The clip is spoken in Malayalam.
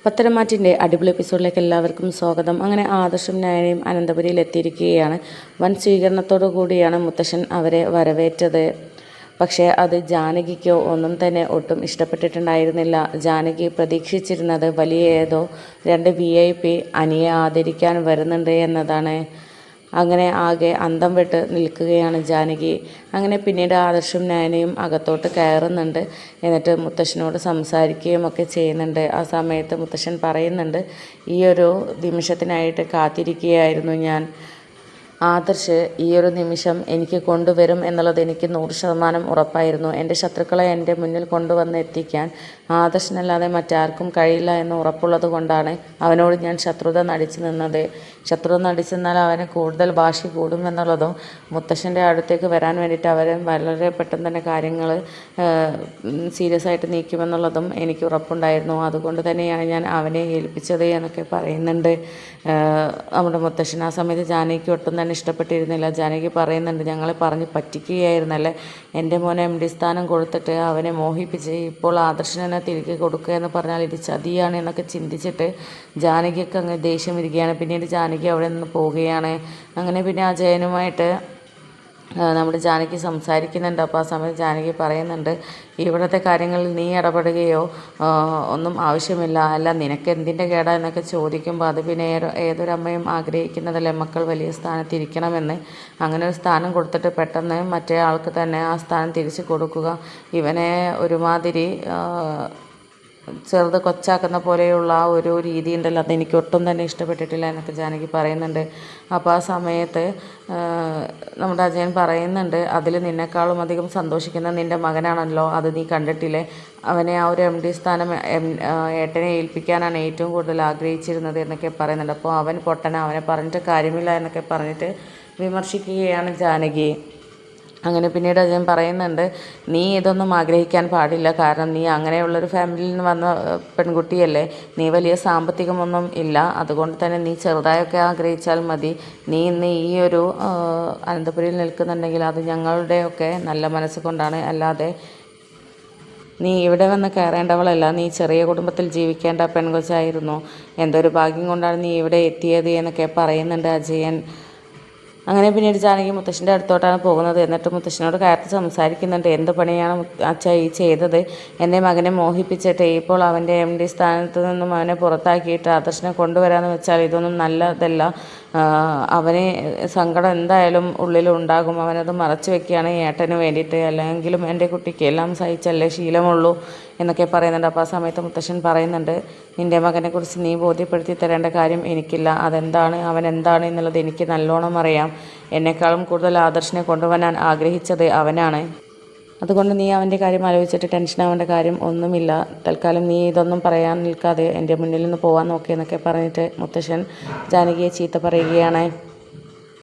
പത്തരമാറ്റിൻ്റെ അടിപൊളി എപ്പിസോഡിലേക്ക് എല്ലാവർക്കും സ്വാഗതം. അങ്ങനെ ആദർശും നയനയും അനന്തപുരിയിൽ എത്തിയിരിക്കുകയാണ്. വൻ സ്വീകരണത്തോടു കൂടിയാണ് മുത്തശ്ശൻ അവരെ വരവേറ്റത്. പക്ഷേ അത് ജാനകിക്കോ ഒന്നും തന്നെ ഒട്ടും ഇഷ്ടപ്പെട്ടിട്ടുണ്ടായിരുന്നില്ല. ജാനകി പ്രതീക്ഷിച്ചിരുന്നത് വലിയ ഏതോ 2 VIP അനിയെ ആദരിക്കാൻ വരുന്നുണ്ട് എന്നതാണ്. അങ്ങനെ ആകെ അന്തം വിട്ട് നിൽക്കുകയാണ് ജാനകി. അങ്ങനെ പിന്നീട് ആദർശും നയനയും അകത്തോട്ട് കയറുന്നുണ്ട്. എന്നിട്ട് മുത്തശ്ശനോട് സംസാരിക്കുകയും ഒക്കെ ചെയ്യുന്നുണ്ട്. ആ സമയത്ത് മുത്തശ്ശൻ പറയുന്നുണ്ട്, ഈ ഒരു നിമിഷത്തിനായിട്ട് കാത്തിരിക്കുകയായിരുന്നു ഞാൻ. ആദർശ് ഈ ഒരു നിമിഷം എനിക്ക് കൊണ്ടുവരും എന്നുള്ളത് എനിക്ക് 100% ഉറപ്പായിരുന്നു. എൻ്റെ ശത്രുക്കളെ എൻ്റെ മുന്നിൽ കൊണ്ടുവന്ന് എത്തിക്കാൻ ആദർശനല്ലാതെ മറ്റാർക്കും കഴിയില്ല എന്ന് ഉറപ്പുള്ളത് കൊണ്ടാണ് അവനോട് ഞാൻ ശത്രുത നടിച്ചു നിന്നത്. ശത്രുത നടിച്ചു നിന്നാൽ അവന് കൂടുതൽ വാശി കൂടുമെന്നുള്ളതും മുത്തശ്ശൻ്റെ അടുത്തേക്ക് വരാൻ വേണ്ടിയിട്ട് അവരെ വളരെ പെട്ടെന്ന് തന്നെ കാര്യങ്ങൾ സീരിയസ് ആയിട്ട് നീക്കുമെന്നുള്ളതും എനിക്ക് ഉറപ്പുണ്ടായിരുന്നു. അതുകൊണ്ട് തന്നെയാണ് ഞാൻ അവനെ ഏൽപ്പിച്ചത് എന്നൊക്കെ പറയുന്നുണ്ട് നമ്മുടെ മുത്തശ്ശൻ. ആ സമയത്ത് ജാനകിക്ക് ഒട്ടും തന്നെ ഇഷ്ടപ്പെട്ടിരുന്നില്ല. ജാനകി പറയുന്നുണ്ട്, ഞങ്ങളെ പറഞ്ഞ് പറ്റിക്കുകയായിരുന്നല്ലേ, എൻ്റെ മോനെ MD സ്ഥാനം കൊടുത്തിട്ട് അവനെ മോഹിപ്പിച്ച് ഇപ്പോൾ ആദർശനെ തിരികെ കൊടുക്കുക എന്ന് പറഞ്ഞാൽ ഇത് ചതിയാണ് എന്നൊക്കെ ചിന്തിച്ചിട്ട് ജാനകിയൊക്കെ അങ്ങ് ദേഷ്യം വരികയാണ്. പിന്നീട് ജാനകി അവിടെ നിന്ന് പോവുകയാണ്. അങ്ങനെ പിന്നെ അജയനുമായിട്ട് നമ്മുടെ ജാനകി സംസാരിക്കുന്നുണ്ട്. അപ്പോൾ ആ സമയത്ത് ജാനകി പറയുന്നുണ്ട്, ഇവിടുത്തെ കാര്യങ്ങളിൽ നീ ഇടപെടുകയോ ഒന്നും ആവശ്യമില്ല, അല്ല നിനക്ക് എന്തിൻ്റെ കേടാ എന്നൊക്കെ ചോദിക്കുമ്പോൾ അത് പിന്നെ ഏതൊരമ്മയും ആഗ്രഹിക്കുന്നതല്ലേ മക്കൾ വലിയ സ്ഥാനത്തിരിക്കണമെന്ന്. അങ്ങനെ ഒരു സ്ഥാനം കൊടുത്തിട്ട് പെട്ടെന്ന് മറ്റേ ആൾക്ക് തന്നെ ആ സ്ഥാനം തിരിച്ചു കൊടുക്കുക, ഇവനെ ഒരുമാതിരി ചെറുത് കൊച്ചാക്കുന്ന പോലെയുള്ള ആ ഒരു രീതി ഉണ്ടല്ലോ, അതെനിക്ക് ഒട്ടും തന്നെ ഇഷ്ടപ്പെട്ടിട്ടില്ല എന്നൊക്കെ ജാനകി പറയുന്നുണ്ട്. അപ്പോൾ ആ സമയത്ത് നമ്മുടെ അജയൻ പറയുന്നുണ്ട്, അതിൽ നിന്നെക്കാളും അധികം സന്തോഷിക്കുന്ന നിൻ്റെ മകനാണല്ലോ, അത് നീ കണ്ടിട്ടില്ലേ, അവനെ ആ ഒരു MD സ്ഥാനം ഏട്ടനെ ഏൽപ്പിക്കാനാണ് ഏറ്റവും കൂടുതൽ ആഗ്രഹിച്ചിരുന്നത് എന്നൊക്കെ പറയുന്നുണ്ട്. അപ്പോൾ അവൻ പൊട്ടന, അവനെ പറഞ്ഞിട്ട് കാര്യമില്ല എന്നൊക്കെ പറഞ്ഞിട്ട് വിമർശിക്കുകയാണ് ജാനകി. അങ്ങനെ പിന്നീട് ഞാൻ പറയുന്നുണ്ട്, നീ ഇതൊന്നും ആഗ്രഹിക്കാൻ പാടില്ല, കാരണം നീ അങ്ങനെയുള്ളൊരു ഫാമിലിയിൽ നിന്ന് വന്ന പെൺകുട്ടിയല്ലേ, നീ വലിയ സാമ്പത്തികമൊന്നും ഇല്ല, അതുകൊണ്ട് തന്നെ നീ ചെറുതായൊക്കെ ആഗ്രഹിച്ചാൽ മതി. നീ ഇന്ന് ഈ ഒരു അനന്തപുരിയിൽ നിൽക്കുന്നുണ്ടെങ്കിൽ അത് ഞങ്ങളുടെയൊക്കെ നല്ല മനസ്സുകൊണ്ടാണ്, അല്ലാതെ നീ ഇവിടെ വന്ന് കയറേണ്ടവളല്ല, നീ ചെറിയ കുടുംബത്തിൽ ജീവിക്കേണ്ട പെൺകൊച്ചായിരുന്നു, എന്തൊരു ഭാഗ്യം കൊണ്ടാണ് നീ ഇവിടെ എത്തിയത് എന്നൊക്കെ പറയുന്നുണ്ട് അജയൻ. അങ്ങനെ പിന്നീട് ജാനകി മുത്തശ്ശൻ്റെ അടുത്തോട്ടാണ് പോകുന്നത്. എന്നിട്ട് മുത്തശ്ശനോട് കയർത്ത് സംസാരിക്കുന്നുണ്ട്, എന്ത് പണിയാണ് അച്ഛ ഈ ചെയ്തത്, എൻ്റെ മകനെ മോഹിപ്പിച്ചിട്ട് ഇപ്പോൾ അവൻ്റെ MD സ്ഥാനത്ത് നിന്നും അവനെ പുറത്താക്കിയിട്ട് ആദർശനെ കൊണ്ടുവരാമെന്ന് വെച്ചാൽ ഇതൊന്നും നല്ലതല്ല. അവന് സങ്കടം എന്തായാലും ഉള്ളിലുണ്ടാകും, അവനത് മറച്ചു വെക്കുകയാണ് ഏട്ടന് വേണ്ടിയിട്ട്, അല്ലെങ്കിലും എൻ്റെ കുട്ടിക്ക് എല്ലാം സഹിച്ചല്ലേ ശീലമുള്ളൂ എന്നൊക്കെ പറയുന്നുണ്ട്. അപ്പോൾ ആ സമയത്ത് മുത്തശ്ശൻ പറയുന്നുണ്ട്, നിൻ്റെ മകനെക്കുറിച്ച് നീ ബോധ്യപ്പെടുത്തി തരേണ്ട കാര്യം എനിക്കില്ല, അതെന്താണ് അവൻ എന്താണ് എന്നുള്ളത് എനിക്ക് നല്ലോണം അറിയാം. എന്നെക്കാളും കൂടുതൽ ആദർശനെ കൊണ്ടുവരാൻ ആഗ്രഹിച്ചത് അവനാണ്. അതുകൊണ്ട് നീ അവൻ്റെ കാര്യം ആലോചിച്ചിട്ട് ടെൻഷൻ ആവേണ്ട കാര്യം ഒന്നുമില്ല. തൽക്കാലം നീ ഇതൊന്നും പറയാൻ നിൽക്കാതെ എൻ്റെ മുന്നിൽ നിന്ന് പോകാൻ നോക്കിയെന്നൊക്കെ പറഞ്ഞിട്ട് മുത്തശ്ശൻ ജാനകിയെ ചീത്ത പറയുകയാണ്.